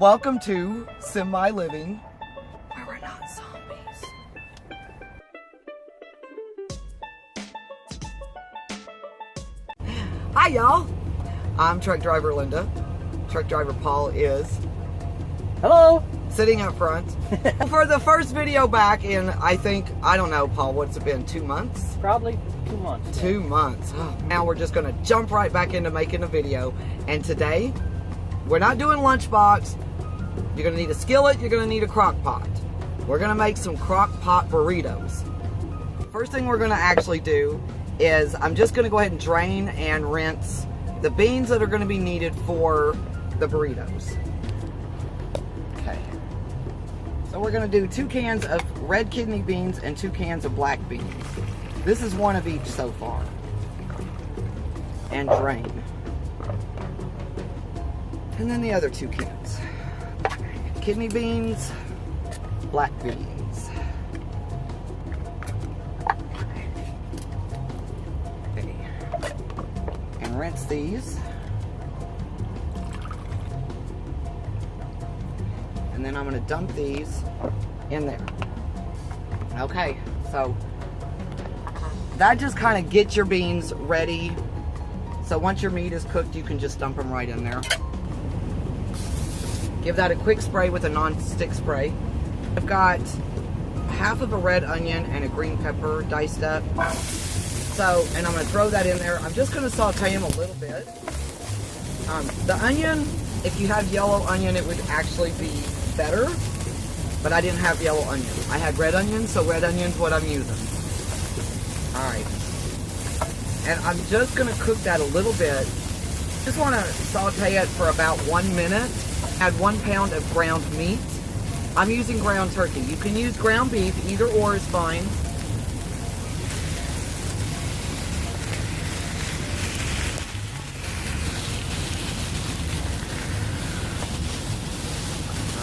Welcome to Semi Living, where we're not zombies. Hi y'all, I'm truck driver Linda. Truck driver Paul is hello, sitting up front. For the first video back in, I don't know, Paul, what's it been, 2 months? Probably 2 months. 2 months. Oh, now we're just gonna jump right back into making a video. And today, we're not doing lunchbox. You're gonna need a skillet, you're gonna need a crock pot. We're gonna make some crock pot burritos. First thing we're gonna actually do is I'm just gonna go ahead and drain and rinse the beans that are gonna be needed for the burritos. Okay. So we're gonna do 2 cans of red kidney beans and 2 cans of black beans. This is 1 of each so far. And drain. And then the other 2 cans. Kidney beans, black beans. Okay. And rinse these. And then I'm going to dump these in there. Okay, so that just kind of gets your beans ready. So once your meat is cooked, you can just dump them right in there. Give that a quick spray with a non-stick spray. I've got half of a red onion and a green pepper diced up. So, and I'm going to throw that in there. I'm just going to saute them a little bit. The onion, if you have yellow onion, it would actually be better. But I didn't have yellow onion. I had red onion, so red onion's what I'm using. Alright. And I'm just going to cook that a little bit. Just want to saute it for about 1 minute. Add 1 pound of ground meat. I'm using ground turkey. You can use ground beef, either or is fine.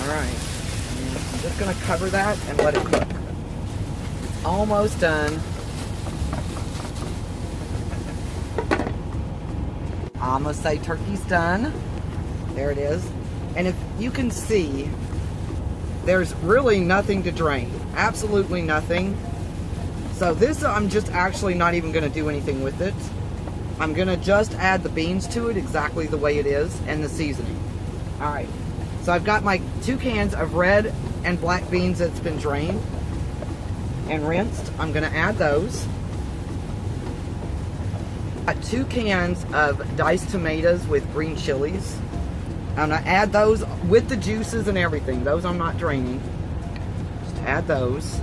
Alright. I'm just going to cover that and let it cook. It's almost done. I'm going to say turkey's done. There it is. And if you can see, there's really nothing to drain. Absolutely nothing. So this, I'm just actually not even going to do anything with it. I'm going to just add the beans to it exactly the way it is and the seasoning. Alright. So I've got my 2 cans of red and black beans that's been drained and rinsed. I'm going to add those. Got 2 cans of diced tomatoes with green chilies. I'm going to add those with the juices and everything. Those I'm not draining. Just add those.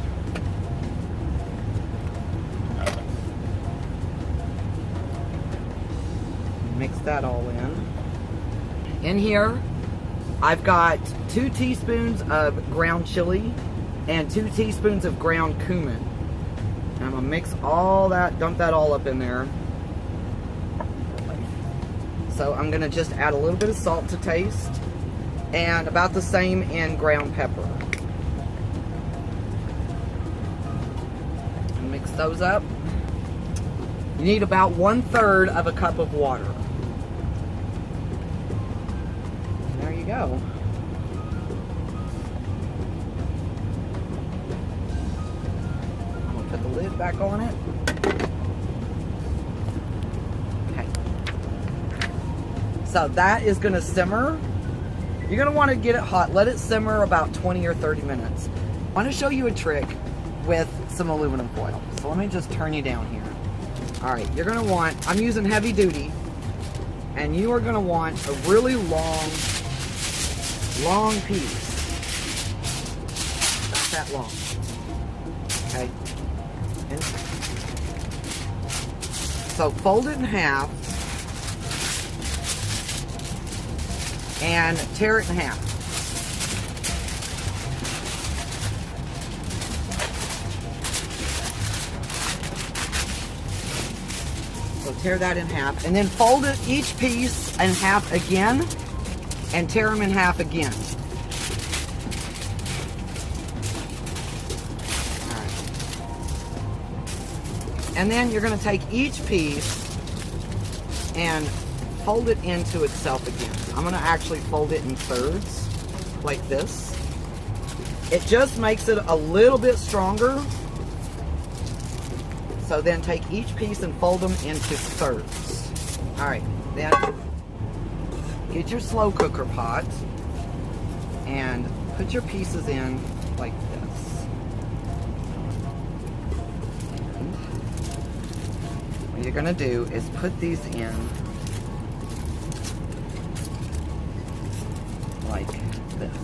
Mix that all in. In here, I've got 2 teaspoons of ground chili and 2 teaspoons of ground cumin. And I'm going to mix all that, dump that all up in there. So I'm going to just add a little bit of salt to taste and about the same in ground pepper. And mix those up. You need about 1/3 of a cup of water. And there you go. I'm going to put the lid back on it. So that is going to simmer. You're going to want to get it hot. Let it simmer about 20 or 30 minutes. I want to show you a trick with some aluminum foil. So let me just turn you down here. Alright, you're going to want, I'm using heavy duty, and you are going to want a really long piece. Not that long. Okay? And so fold it in half. And tear it in half. So tear that in half. And then fold it each piece in half again. And tear them in half again. All right. And then you're going to take each piece and fold it into itself again. I'm going to actually fold it in thirds. like this. It just makes it a little bit stronger. So then take each piece and fold them into thirds. All right, then get your slow cooker pot and put your pieces in like this. And what you're gonna do is put these in like this.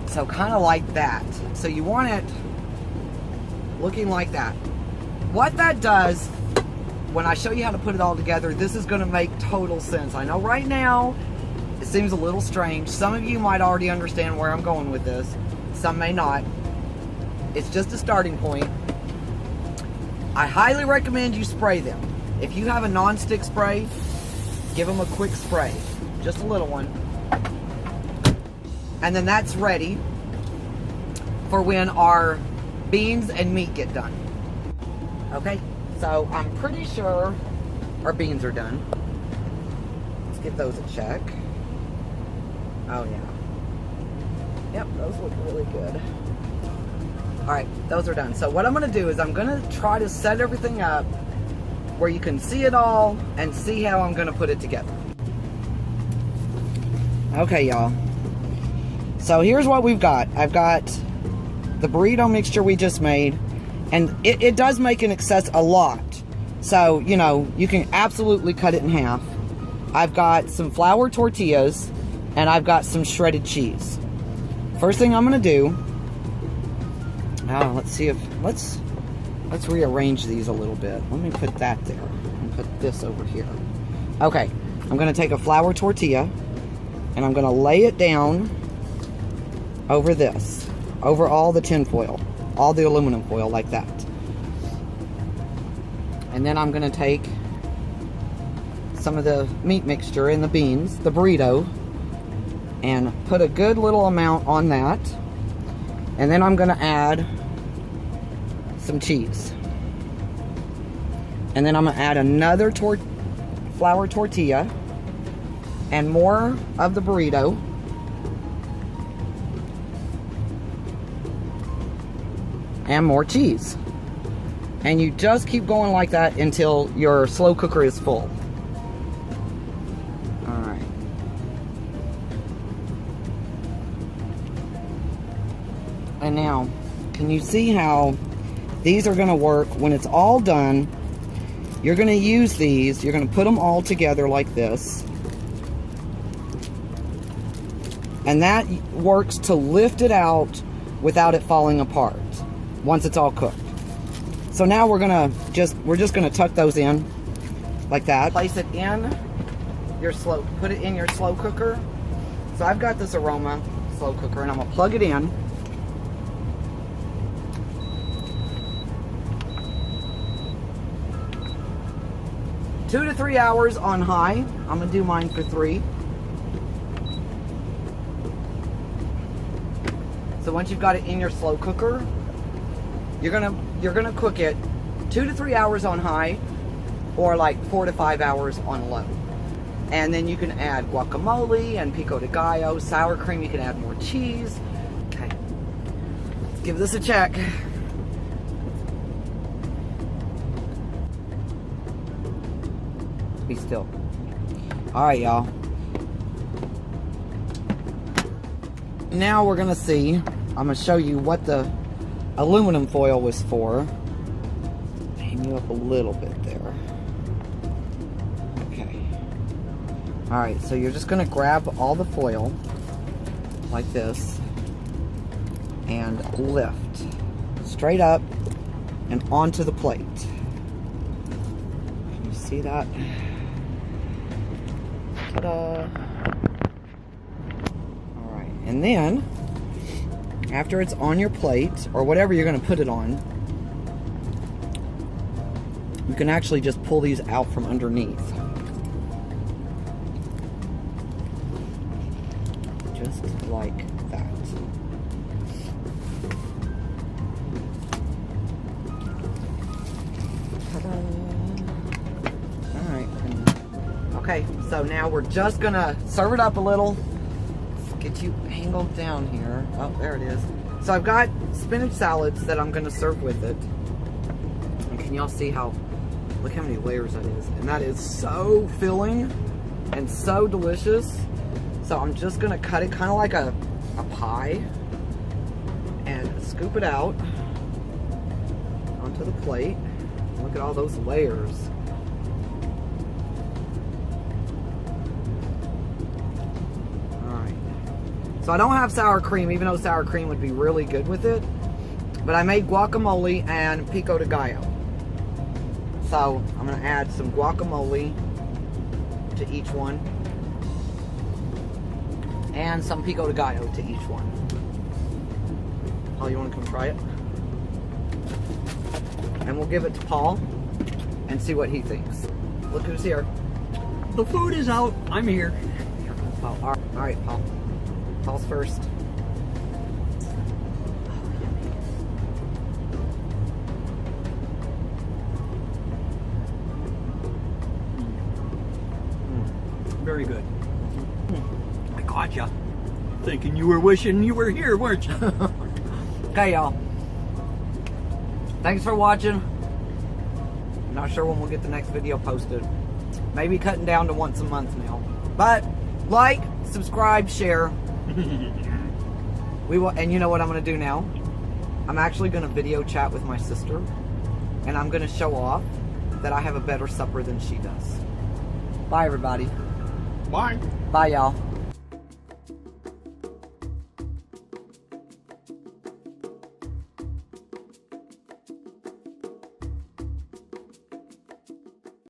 So kind of like that. So you want it looking like that. What that does, when I show you how to put it all together, this is going to make total sense. I know right now it seems a little strange. Some of you might already understand where I'm going with this. Some may not. It's just a starting point. I highly recommend you spray them. If you have a non-stick spray, give them a quick spray. Just a little one. And then that's ready for when our beans and meat get done. Okay, so I'm pretty sure our beans are done. Let's give those a check. Oh yeah. Yep, those look really good. All right, those are done. So what I'm gonna do is I'm gonna try to set everything up where you can see it all and see how I'm gonna put it together. Okay, y'all. So here's what we've got. I've got the burrito mixture we just made, and it does make an excess a lot. So, you know, you can absolutely cut it in half. I've got some flour tortillas, and I've got some shredded cheese. First thing I'm gonna do, let's see if, let's rearrange these a little bit. Let me put that there, and put this over here. Okay, I'm gonna take a flour tortilla, and I'm gonna lay it down over this, over all the tin foil, all the aluminum foil like that. And then I'm gonna take some of the meat mixture and the beans, the burrito, and put a good little amount on that. And then I'm gonna add some cheese. And then I'm gonna add another flour tortilla and more of the burrito. And more cheese. And you just keep going like that until your slow cooker is full. Alright. And now, can you see how these are going to work when it's all done? You're going to use these, you're going to put them all together like this. And that works to lift it out without it falling apart once it's all cooked. So now we're just gonna tuck those in like that. Place it in your put it in your slow cooker. So I've got this aroma slow cooker, and I'm gonna plug it in. Two to 3 hours on high. I'm gonna do mine for 3. So once you've got it in your slow cooker, you're gonna cook it 2 to 3 hours on high, or like 4 to 5 hours on low. And then you can add guacamole and pico de gallo, sour cream. You can add more cheese. Okay, let's give this a check. Be still. All right, y'all. Now we're gonna see. I'm gonna show you what the aluminum foil was for. Hang you up a little bit there. Okay. Alright, so you're just gonna grab all the foil like this and lift straight up and onto the plate. Can you see that? Ta-da! Alright, and then after it's on your plate, or whatever you're going to put it on, you can actually just pull these out from underneath. Just like that. Ta-da. Alright. Okay, so now we're just gonna serve it up a little. Let's get you angled down here. Oh, there it is. So I've got spinach salads that I'm gonna serve with it. And can y'all see how, look how many layers that is. And that is so filling and so delicious. So I'm just gonna cut it kind of like a pie and scoop it out onto the plate. Look at all those layers. Alright. So I don't have sour cream, even though sour cream would be really good with it. But I made guacamole and pico de gallo. So I'm gonna add some guacamole to each one. And some pico de gallo to each one. Paul, you want to come try it? And we'll give it to Paul and see what he thinks. Look who's here. The food is out. I'm here. Paul. All right, Paul. Paul's first. Very good. I caught you. Thinking you were wishing you were here, weren't you? Okay, y'all. Thanks for watching. I'm not sure when we'll get the next video posted. Maybe cutting down to once a month now. But like, subscribe, share. We will, and you know what I'm going to do now? I'm actually going to video chat with my sister, and I'm going to show off that I have a better supper than she does. Bye, everybody. Bye. Bye, y'all.